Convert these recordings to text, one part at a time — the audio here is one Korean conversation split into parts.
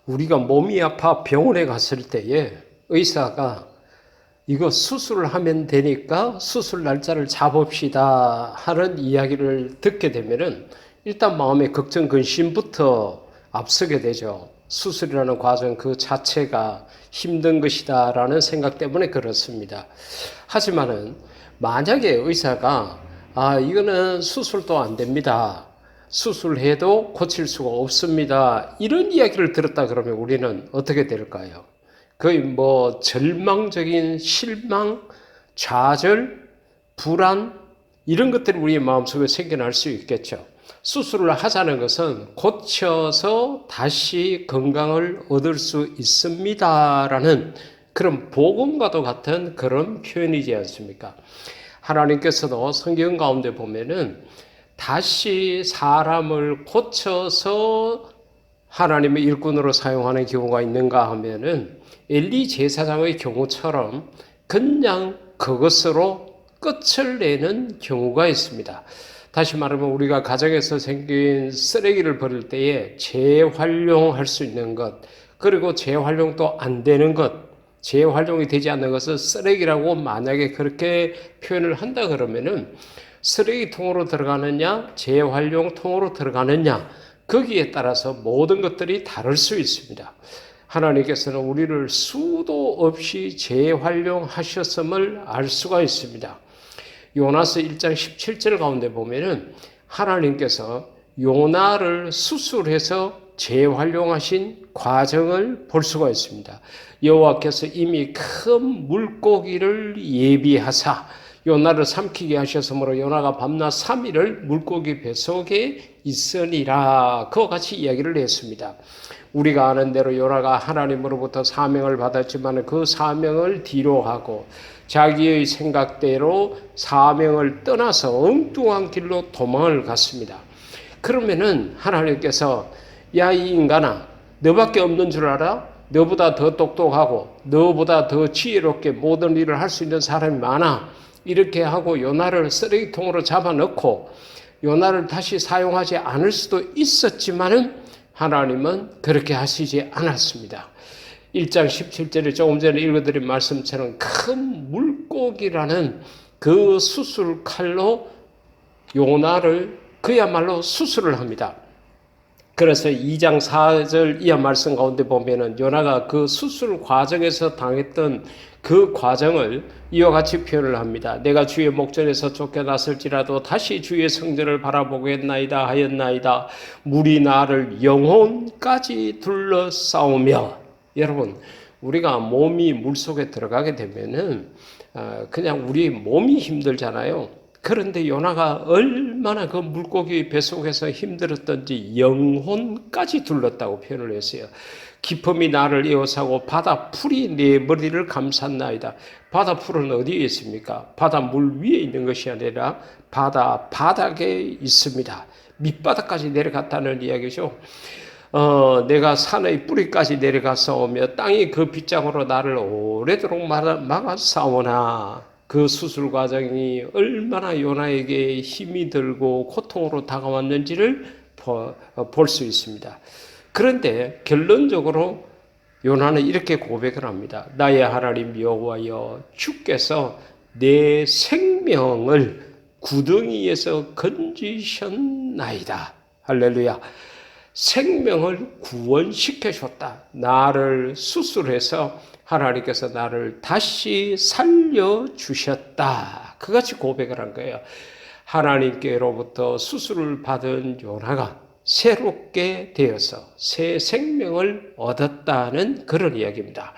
우리가 몸이 아파 병원에 갔을 때에 의사가 이거 수술을 하면 되니까 수술 날짜를 잡읍시다 하는 이야기를 듣게 되면은 일단 마음의 걱정, 근심부터 앞서게 되죠. 수술이라는 과정 그 자체가 힘든 것이다라는 생각 때문에 그렇습니다. 하지만은 만약에 의사가 이거는 수술도 안 됩니다. 수술해도 고칠 수가 없습니다. 이런 이야기를 들었다 그러면 우리는 어떻게 될까요? 거의 절망적인 실망, 좌절, 불안 이런 것들이 우리의 마음속에 생겨날 수 있겠죠. 수술을 하자는 것은 고쳐서 다시 건강을 얻을 수 있습니다라는 그런 복음과도 같은 그런 표현이지 않습니까? 하나님께서도 성경 가운데 보면은 다시 사람을 고쳐서 하나님의 일꾼으로 사용하는 경우가 있는가 하면은 엘리 제사장의 경우처럼 그냥 그것으로 끝을 내는 경우가 있습니다. 다시 말하면 우리가 가정에서 생긴 쓰레기를 버릴 때에 재활용할 수 있는 것, 그리고 재활용도 안 되는 것, 재활용이 되지 않는 것을 쓰레기라고 만약에 그렇게 표현을 한다 그러면은 쓰레기통으로 들어가느냐, 재활용통으로 들어가느냐, 거기에 따라서 모든 것들이 다를 수 있습니다. 하나님께서는 우리를 수도 없이 재활용하셨음을 알 수가 있습니다. 요나서 1장 17절 가운데 보면은 하나님께서 요나를 수술해서 재활용하신 과정을 볼 수가 있습니다. 여호와께서 이미 큰 물고기를 예비하사 요나를 삼키게 하셨으므로 요나가 밤낮 3일을 물고기 뱃속에 있으니라. 그와 같이 이야기를 했습니다. 우리가 아는 대로 요나가 하나님으로부터 사명을 받았지만 그 사명을 뒤로 하고 자기의 생각대로 사명을 떠나서 엉뚱한 길로 도망을 갔습니다. 그러면은 하나님께서 야, 이 인간아, 너밖에 없는 줄 알아? 너보다 더 똑똑하고 너보다 더 지혜롭게 모든 일을 할 수 있는 사람이 많아. 이렇게 하고 요나를 쓰레기통으로 잡아넣고 요나를 다시 사용하지 않을 수도 있었지만은 하나님은 그렇게 하시지 않았습니다. 1장 17절에 조금 전에 읽어드린 말씀처럼 큰 물고기라는 그 수술 칼로 요나를 그야말로 수술을 합니다. 그래서 2장 4절 이하 말씀 가운데 보면은 요나가 그 수술 과정에서 당했던 그 과정을 이와 같이 표현을 합니다. 내가 주의 목전에서 쫓겨났을지라도 다시 주의 성전을 바라보겠나이다 하였나이다. 물이 나를 영혼까지 둘러싸우며. 여러분, 우리가 몸이 물속에 들어가게 되면은 그냥 우리 몸이 힘들잖아요. 그런데 요나가 얼마나 그 물고기 뱃속에서 힘들었던지 영혼까지 둘렀다고 표현을 했어요. 기품이 나를 에워싸고 바다 풀이 내 머리를 감쌌나이다. 바다 풀은 어디에 있습니까? 바다 물 위에 있는 것이 아니라 바다 바닥에 있습니다. 밑바닥까지 내려갔다는 이야기죠. 내가 산의 뿌리까지 내려가서오며 땅이 그 빗장으로 나를 오래도록 막아 싸우나. 그 수술 과정이 얼마나 요나에게 힘이 들고 고통으로 다가왔는지를 볼 수 있습니다. 그런데 결론적으로 요나는 이렇게 고백을 합니다. 나의 하나님 여호와여, 주께서 내 생명을 구덩이에서 건지셨나이다. 할렐루야. 생명을 구원시켜줬다. 나를 수술해서 하나님께서 나를 다시 살려주셨다. 그같이 고백을 한 거예요. 하나님께로부터 수술을 받은 요나가 새롭게 되어서 새 생명을 얻었다는 그런 이야기입니다.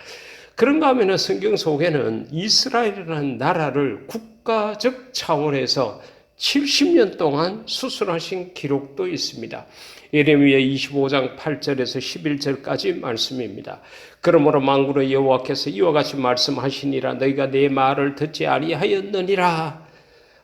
그런가 하면 성경 속에는 이스라엘이라는 나라를 국가적 차원에서 70년 동안 수술하신 기록도 있습니다. 예레미야 25장 8절에서 11절까지 말씀입니다. 그러므로 만군의 여호와께서 이와 같이 말씀하시니라. 너희가 내 말을 듣지 아니하였느니라.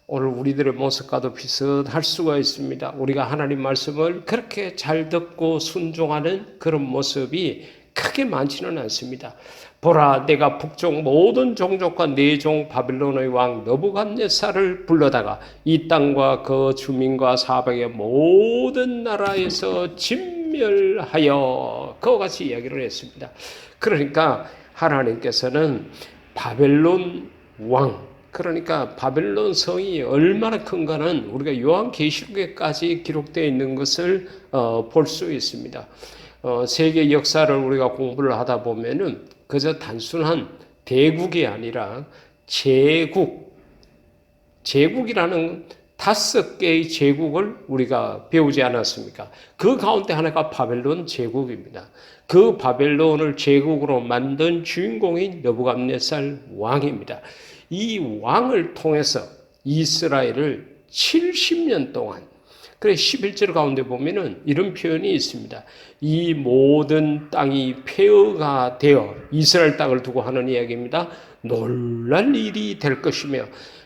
오늘 우리들의 모습과도 비슷할 수가 있습니다. 우리가 하나님 말씀을 그렇게 잘 듣고 순종하는 그런 모습이 크게 많지는 않습니다. 보라, 내가 북쪽 모든 종족과 내 종 바빌론의 왕 느부갓네살을 불러다가 이 땅과 그 주민과 사방의 모든 나라에서 진멸하여. 그와 같이 이야기를 했습니다. 그러니까 하나님께서는 바벨론 왕, 그러니까 바벨론 성이 얼마나 큰가는 우리가 요한계시록에까지 기록되어 있는 것을 볼 수 있습니다. 세계 역사를 우리가 공부를 하다 보면은 그저 단순한 대국이 아니라 제국이라는 5개의 제국을 우리가 배우지 않았습니까? 그 가운데 하나가 바벨론 제국입니다. 그 바벨론을 제국으로 만든 주인공이 느부갓네살 왕입니다. 이 왕을 통해서 이스라엘을 70년 동안, 그래 11절 가운데 보면은 이런 표현이 있습니다. 이 모든 땅이 폐허가 되어 이스라엘 땅을 두고 하는 이야기입니다. 놀랄 일이 될 것이며,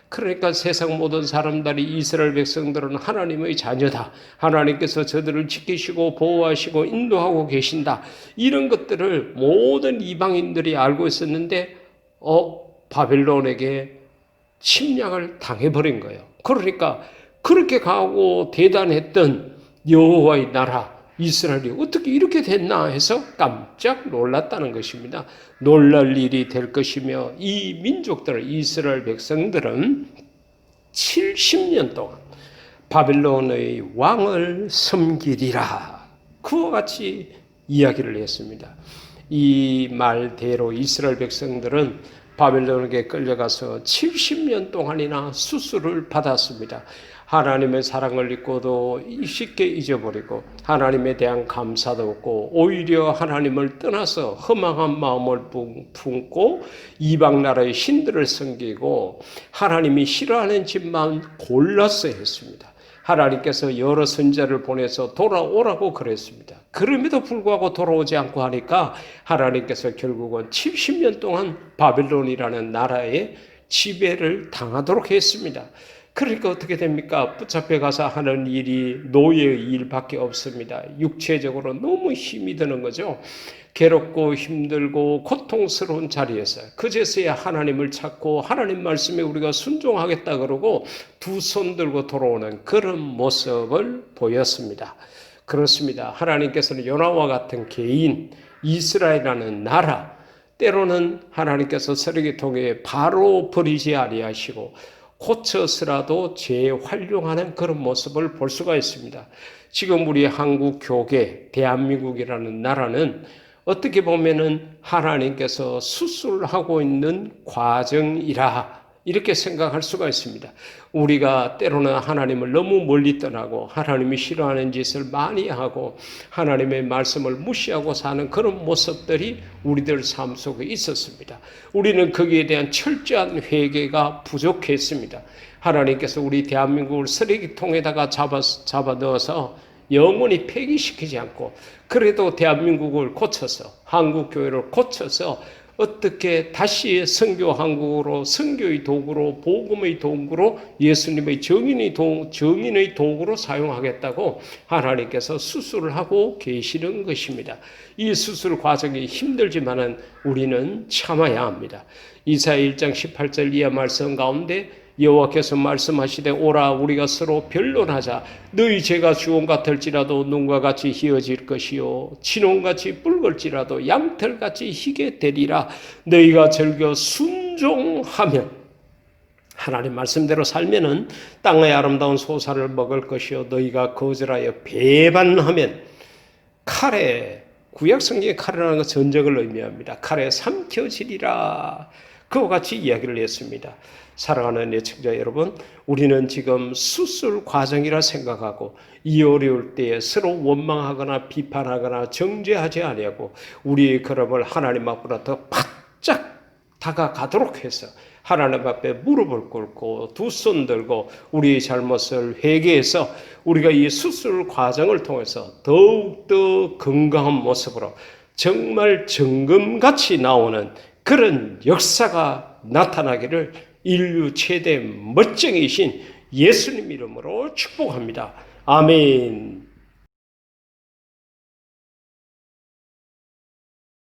그러니까 세상 모든 사람들이 이스라엘 백성들은 하나님의 자녀다. 하나님께서 저들을 지키시고 보호하시고 인도하고 계신다. 이런 것들을 모든 이방인들이 알고 있었는데 바벨론에게 침략을 당해버린 거예요. 그러니까 그렇게 강하고 대단했던 여호와의 나라 이스라엘이 어떻게 이렇게 됐나 해서 깜짝 놀랐다는 것입니다. 놀랄 일이 될 것이며, 이 민족들, 이스라엘 백성들은 70년 동안 바벨론의 왕을 섬기리라. 그와 같이 이야기를 했습니다. 이 말대로 이스라엘 백성들은 바벨론에게 끌려가서 70년 동안이나 수술을 받았습니다. 하나님의 사랑을 잊고도 쉽게 잊어버리고 하나님에 대한 감사도 없고 오히려 하나님을 떠나서 허망한 마음을 품고 이방 나라의 신들을 섬기고 하나님이 싫어하는 짓만 골라서 했습니다. 하나님께서 여러 선지자를 보내서 돌아오라고 그랬습니다. 그럼에도 불구하고 돌아오지 않고 하니까 하나님께서 결국은 70년 동안 바벨론이라는 나라의 지배를 당하도록 했습니다. 그러니까 어떻게 됩니까? 붙잡혀 가서 하는 일이 노예의 일밖에 없습니다. 육체적으로 너무 힘이 드는 거죠. 괴롭고 힘들고 고통스러운 자리에서 그제서야 하나님을 찾고 하나님 말씀에 우리가 순종하겠다 그러고 두 손 들고 돌아오는 그런 모습을 보였습니다. 그렇습니다. 하나님께서는 요나와 같은 개인, 이스라엘이라는 나라, 때로는 하나님께서 서리기 통해 바로 버리지 아니하시고 고쳐서라도 재활용하는 그런 모습을 볼 수가 있습니다. 지금 우리 한국 교계, 대한민국이라는 나라는 어떻게 보면은 하나님께서 수술하고 있는 과정이라 이렇게 생각할 수가 있습니다. 우리가 때로는 하나님을 너무 멀리 떠나고 하나님이 싫어하는 짓을 많이 하고 하나님의 말씀을 무시하고 사는 그런 모습들이 우리들 삶 속에 있었습니다. 우리는 거기에 대한 철저한 회개가 부족했습니다. 하나님께서 우리 대한민국을 쓰레기통에다가 잡아 넣어서 영원히 폐기시키지 않고 그래도 대한민국을 고쳐서 한국교회를 고쳐서 어떻게 다시 선교 한국으로 선교의 도구로 복음의 도구로 예수님의 정인의 도구로 사용하겠다고 하나님께서 수술을 하고 계시는 것입니다. 이 수술 과정이 힘들지만은 우리는 참아야 합니다. 이사야 1장 18절 이하 말씀 가운데 여호와께서 말씀하시되 오라 우리가 서로 변론하자. 너희 죄가 주홍 같을지라도 눈과 같이 희어질 것이요 진홍같이 붉을지라도 양털같이 희게 되리라. 너희가 즐겨 순종하면 하나님 말씀대로 살면은 땅의 아름다운 소사를 먹을 것이요 너희가 거절하여 배반하면 칼에 구약성경의 칼이라는 건 전쟁을 의미합니다. 칼에 삼켜지리라. 그와 같이 이야기를 했습니다. 사랑하는 애청자 여러분, 우리는 지금 수술 과정이라 생각하고 이 어려울 때에 서로 원망하거나 비판하거나 정죄하지 아니하고 우리의 걸음을 하나님 앞으로 더 바짝 다가가도록 해서 하나님 앞에 무릎을 꿇고 두 손 들고 우리의 잘못을 회개해서 우리가 이 수술 과정을 통해서 더욱더 건강한 모습으로 정말 정금같이 나오는 그런 역사가 나타나기를 인류 최대 멋쟁이신 예수님 이름으로 축복합니다. 아멘.